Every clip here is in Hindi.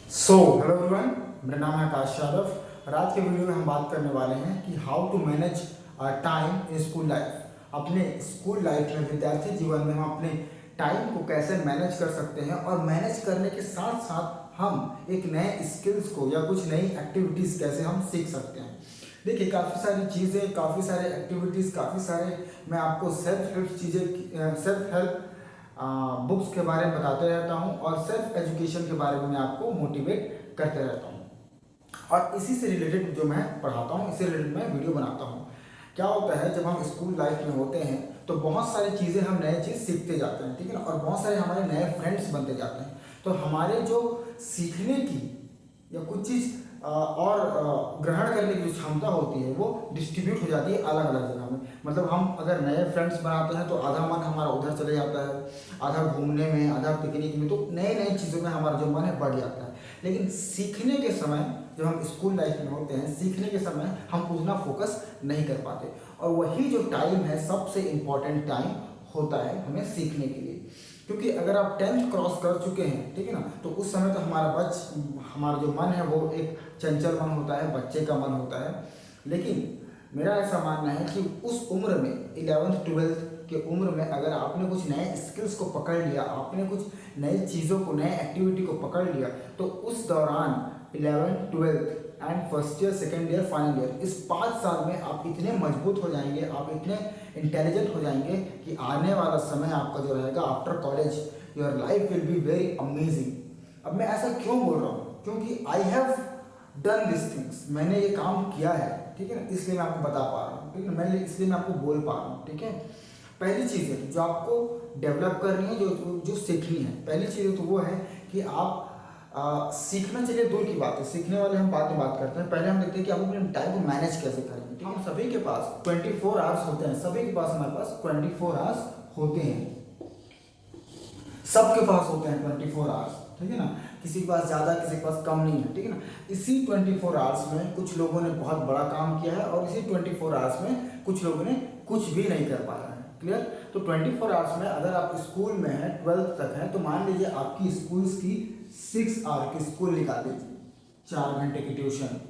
हेलो एवरीवन, मेरा नाम है आकाश यादव और आज के वीडियो में हम बात करने वाले हैं कि how to manage time in school life. अपने स्कूल लाइफ में, विद्यार्थी जीवन में हम अपने टाइम को कैसे मैनेज कर सकते हैं और मैनेज करने के साथ साथ हम एक नए स्किल्स को या कुछ नई एक्टिविटीज़ कैसे हम सीख सकते हैं। देखिए, काफ़ी सारी चीज़ें, काफ़ी सारे एक्टिविटीज़, काफ़ी सारे मैं आपको सेल्फ हेल्प बुक्स के बारे में बताते रहता हूँ और सेल्फ एजुकेशन के बारे में मैं आपको मोटिवेट करते रहता हूँ और इसी से रिलेटेड जो मैं पढ़ाता हूँ, इससे रिलेटेड मैं वीडियो बनाता हूँ। क्या होता है, जब हम स्कूल लाइफ में होते हैं तो बहुत सारी चीज़ें हम नए चीज़ सीखते जाते हैं, ठीक है ना, और बहुत सारे हमारे नए फ्रेंड्स बनते जाते हैं। तो हमारे जो सीखने की या कुछ चीज़ और ग्रहण करने की जो क्षमता होती है वो डिस्ट्रीब्यूट हो जाती है अलग अलग जगह में। मतलब हम अगर नए फ्रेंड्स बनाते हैं तो आधा मन हमारा उधर चले जाता है, आधा घूमने में, आधा पिकनिक में, तो नई नई चीज़ों में हमारा जो मन है बढ़ जाता है। लेकिन सीखने के समय, जब हम स्कूल लाइफ में होते हैं, सीखने के समय हम उतना फोकस नहीं कर पाते और वही जो टाइम है सबसे इम्पॉर्टेंट टाइम होता है हमें सीखने के लिए। क्योंकि अगर आप 10th क्रॉस कर चुके हैं, ठीक है ना, तो उस समय तो हमारा जो मन है वो एक चंचल मन होता है, बच्चे का मन होता है। लेकिन मेरा ऐसा मानना है कि उस उम्र में 11th 12th के उम्र में अगर आपने कुछ नए स्किल्स को पकड़ लिया, आपने कुछ नई चीज़ों को, नए एक्टिविटी को पकड़ लिया, तो उस दौरान 11th 12th and first year, second year, final year, इस 5 साल में आप इतने मजबूत हो जाएंगे, आप इतने इंटेलिजेंट हो जाएंगे कि आने वाला समय आपका जो रहेगा after college, your life will be very amazing. अब मैं ऐसा क्यों बोल रहा हूँ? क्योंकि I have done this things, मैंने ये काम किया है, ठीक है ना, इसलिए मैं आपको बता पा रहा हूँ, ठीक है ना, इसलिए मैं आपको बोल पा रहा हूँ, ठीक है। पहली चीज़ है जो आपको डेवलप करनी है, जो जो सीखनी है, पहली चीज़ तो वो है कि आप सीखना चाहिए। दूर की बात है, सीखने वाले हम बाद में बात करते हैं। पहले हम देखते हैं कि आप अपने टाइम को मैनेज कैसे करेंगे, ठीक है। हम सभी के पास 24 आवर्स होते हैं, सभी के पास, हमारे पास 24 आवर्स होते हैं, सबके पास होते हैं 24 आवर्स, ठीक है ना। किसी के पास ज़्यादा, किसी के पास कम नहीं है, ठीक है ना। इसी 24 आवर्स में कुछ लोगों ने बहुत बड़ा काम किया है और इसी 24 आवर्स में कुछ लोगों ने कुछ भी नहीं कर पाया है। क्लियर? तो 24 आवर्स में अगर आप स्कूल में हैं, 12th तक हैं, तो मान लीजिए आपकी स्कूल्स की 6 आवर की स्कूल निकाल दीजिए, 4 घंटे की ट्यूशन,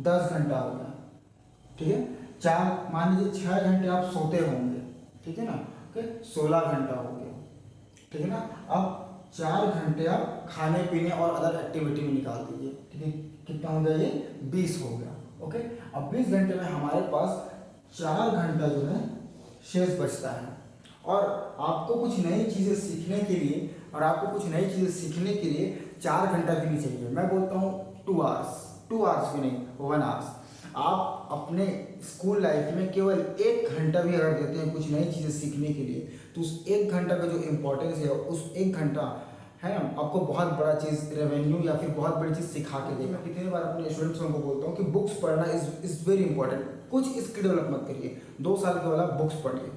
10 घंटा हो गया, ठीक है। मान लीजिए 6 घंटे आप सोते होंगे, ठीक है ना, ओके, 16 घंटा हो गया, ठीक है ना। अब 4 घंटे आप खाने पीने और अदर एक्टिविटी में निकाल दीजिए, ठीक है। कितना हो गया ये? 20 हो गया, ओके। अब 20 घंटे में हमारे पास 4 घंटा जो है शेष बचता है और आपको कुछ नई चीज़ें सीखने के लिए, और आपको कुछ नई चीज़ें सीखने के लिए 4 घंटा भी नहीं चाहिए। मैं बोलता हूँ 2 आवर्स, 2 आवर्स भी नहीं, 1 आवर्स। आप अपने स्कूल लाइफ में केवल 1 घंटा भी अगर देते हैं कुछ नई चीज़ें सीखने के लिए, तो उस 1 घंटा का जो इम्पोर्टेंस है, उस 1 घंटा है ना, आपको बहुत बड़ा चीज़, रेवेन्यू या फिर बहुत बड़ी चीज़ सिखा के देगा। कितनी बार अपने स्टूडेंट्स को बोलता हूँ कि बुक्स पढ़ना इज़ वेरी इंपॉर्टेंट। कुछ स्किल डेवलप मत करिए, 2 साल केवल आप बुक्स पढ़िए।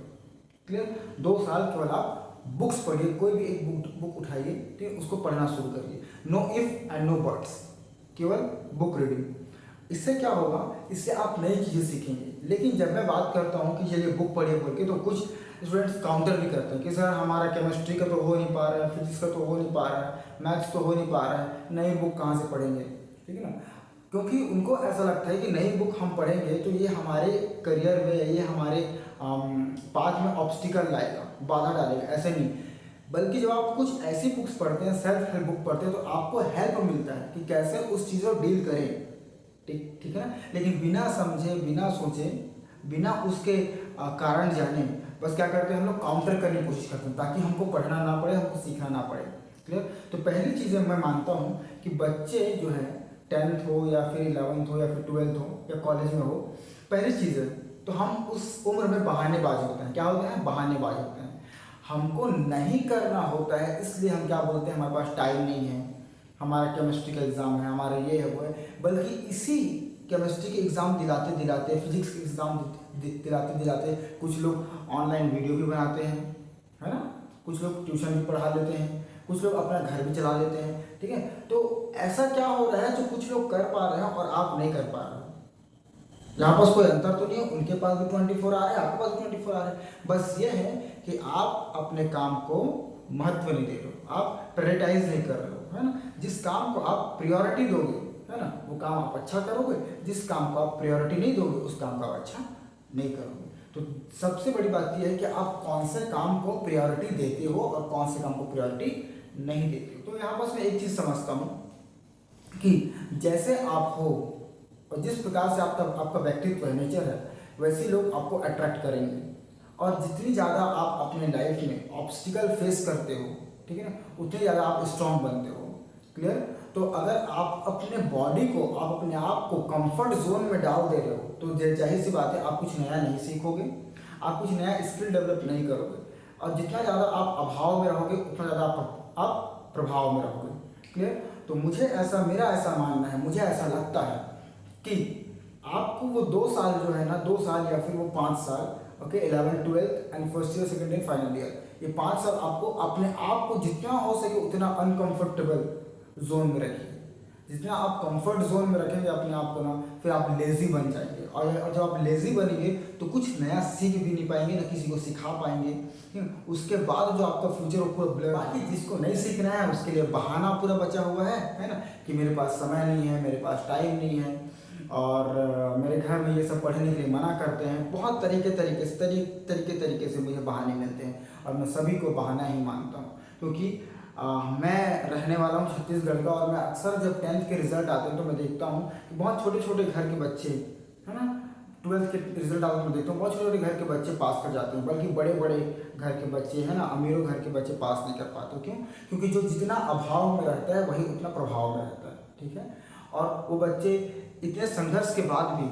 क्लियर? 2 साल केवल आप बुक्स पढ़िए, कोई भी एक बुक उठाइए, ठीक है, उसको पढ़ना शुरू करिए। No if and no buts, केवल बुक रीडिंग। इससे क्या होगा? इससे आप नई चीज़ें सीखेंगे। लेकिन जब मैं बात करता हूँ कि चलिए बुक पढ़िए बोल के, तो कुछ स्टूडेंट्स काउंटर भी करते हैं कि सर हमारा केमिस्ट्री का तो हो नहीं पा रहा है, फिजिक्स का तो हो नहीं पा रहा है, मैथ्स तो हो नहीं पा रहा है, नई बुक कहाँ से पढ़ेंगे, ठीक है ना। क्योंकि उनको ऐसा लगता है कि नई बुक हम पढ़ेंगे तो ये हमारे करियर में, ये हमारे पाथ में ऑब्स्टिकल लाएगा, बाधा डालेगा। ऐसे नहीं, बल्कि जब आप कुछ ऐसी बुक्स पढ़ते हैं, सेल्फ हेल्प बुक पढ़ते हैं, तो आपको हेल्प मिलता है कि कैसे उस चीज़ को डील करें, ठीक है ना। लेकिन बिना समझे, बिना सोचे, बिना उसके कारण जाने, बस क्या करते हैं हम लोग? काउंटर करने की कोशिश करते हैं ताकि हमको पढ़ना ना पड़े, हमको सीखना ना पड़े। क्लियर? तो पहली चीज़ मैं मानता हूँ कि बच्चे जो है 10th हो या फिर 11th हो या फिर 12th हो या कॉलेज में हो, पहली चीज़ है तो हम उस उम्र में बहानेबाज होते हैं। क्या होते हैं? बहानेबाज होते हैं। हमको नहीं करना होता है, इसलिए हम क्या बोलते हैं? हमारे पास टाइम नहीं है, हमारा केमिस्ट्री का एग्ज़ाम है, हमारा ये है वो है। बल्कि इसी केमिस्ट्री के एग्ज़ाम दिलाते दिलाते, फिजिक्स के एग्ज़ाम दिलाते दिलाते कुछ लोग ऑनलाइन वीडियो भी बनाते हैं, है ना, कुछ लोग ट्यूशन भी पढ़ा लेते हैं, कुछ लोग अपना घर भी चला लेते हैं, ठीक है। तो ऐसा क्या हो रहा है, जो कुछ लोग कर पा रहे हैं और आप नहीं कर पा रहे हो? यहाँ पास कोई अंतर तो नहीं है, उनके पास भी 24 आ रहे हैं, आपके पास भी 24 आ रहे हैं। बस ये है कि आप अपने काम को महत्व नहीं दे रहे हो, आप प्रायोरिटाइज नहीं कर रहे हो। है ना। जिस काम को आप प्रायोरिटी दोगे, है ना, वो काम आप अच्छा करोगे। जिस काम को आप प्रायोरिटी नहीं दोगे, उस काम को आप अच्छा नहीं करोगे। तो सबसे बड़ी बात यह है कि आप कौन से काम को प्रायोरिटी देते हो और कौन से काम को प्रायोरिटी नहीं देते हो। तो यहाँ पर मैं एक चीज़ समझता हूँ कि जैसे आप हो और जिस प्रकार से आपका व्यक्तित्व है, नेचर है, वैसे लोग आपको अट्रैक्ट करेंगे। और जितनी ज़्यादा आप अपने लाइफ में ऑब्स्टिकल फेस करते हो, ठीक है ना, उतने ज़्यादा आप स्ट्रॉन्ग बनते हो। क्लियर। तो अगर आप अपने बॉडी को, आप अपने आप को कंफर्ट जोन में डाल दे रहे हो, तो जाहिर सी बात है आप कुछ नया नहीं सीखोगे, आप कुछ नया स्किल डेवलप नहीं करोगे। और जितना ज़्यादा आप अभाव में रहोगे, उतना ज़्यादा आप प्रभाव में रहोगे। क्लियर। तो मेरा ऐसा मानना है, मुझे ऐसा लगता है कि आपको वो 2 साल जो है ना, 2 साल या फिर वो 5 साल, okay, 11th 12th and first year, second year, final year, ये 5 साल आपको अपने आप को जितना हो सके उतना अनकंफर्टेबल जोन में रखिए। जितना आप कंफर्ट जोन में रखेंगे अपने आप को ना, फिर आप लेजी बन जाएंगे। और जब आप लेजी बनेंगे तो कुछ नया सीख भी नहीं पाएंगे, ना किसी को सिखा पाएंगे। उसके बाद जो आपका फ्यूचर पूरा ब्लर। बाकी जिसको नहीं सीखना है उसके लिए बहाना पूरा बचा हुआ है ना, कि मेरे पास समय नहीं है, मेरे पास टाइम नहीं है, और मेरे घर में ये सब पढ़ने के लिए मना करते हैं। बहुत तरीके से मुझे बहाने मिलते हैं, और मैं सभी को बहाना ही मानता हूँ। क्योंकि मैं रहने वाला हूँ छत्तीसगढ़ का, और मैं अक्सर जब 10th के रिजल्ट आते हैं तो मैं देखता हूँ कि बहुत छोटे छोटे घर के बच्चे, है ना, 12th के रिजल्ट आते हैं, मैं देखता हूँ बहुत छोटे छोटे घर के बच्चे पास कर जाते हैं, बल्कि बड़े बड़े घर के बच्चे, है ना, अमीरों घर के बच्चे पास नहीं कर पाते। क्यों? क्योंकि जो जितना अभाव में रहता है वही उतना प्रभाव में रहता है। ठीक है। और वो बच्चे इतने संघर्ष के बाद भी,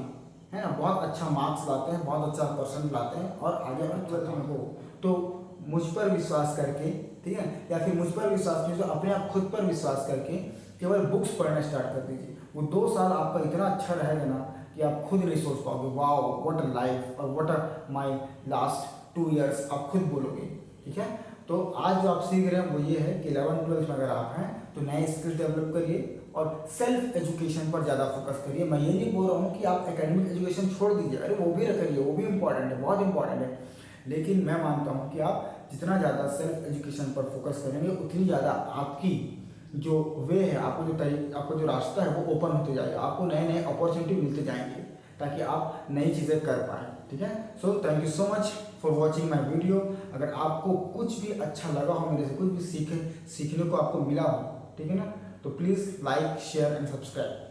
है ना, बहुत अच्छा मार्क्स लाते हैं, बहुत अच्छा परसेंट लाते हैं, और आगे हो तो मुझ पर विश्वास करके, ठीक है, या फिर मुझ पर विश्वास नहीं तो अपने आप खुद पर विश्वास करके केवल बुक्स पढ़ना स्टार्ट कर दीजिए। वो 2 साल आपका इतना अच्छा रहेगा ना कि आप खुद नहीं सोच पाओगे, वाओ व्हाट अ लाइफ, और what a my last 2 years, आप खुद बोलोगे। ठीक है। तो आज जो आप सीख रहे हैं वो ये है कि 11th 12th में अगर आप हैं तो नए स्किल्स डेवलप करिए और सेल्फ एजुकेशन पर ज़्यादा फोकस करिए। मैं ये नहीं बोल रहा हूँ कि आप एकेडमिक एजुकेशन छोड़ दीजिए, अरे वो भी करिए, वो भी इम्पॉर्टेंट है, बहुत इंपॉर्टेंट है। लेकिन मैं मानता हूँ कि आप जितना ज़्यादा सेल्फ एजुकेशन पर फोकस करेंगे उतनी ज़्यादा आपकी जो वे है, आपको जो रास्ता है वो ओपन होते जाएगा, आपको नए नए अपॉर्चुनिटी मिलते जाएंगे, ताकि आप नई चीज़ें कर पाएँ। ठीक है। So thank you so much for watching my video. अगर आपको कुछ भी अच्छा लगा हो, मेरे से कुछ भी सीखने को आपको मिला हो, ठीक है ना, तो please like share and subscribe.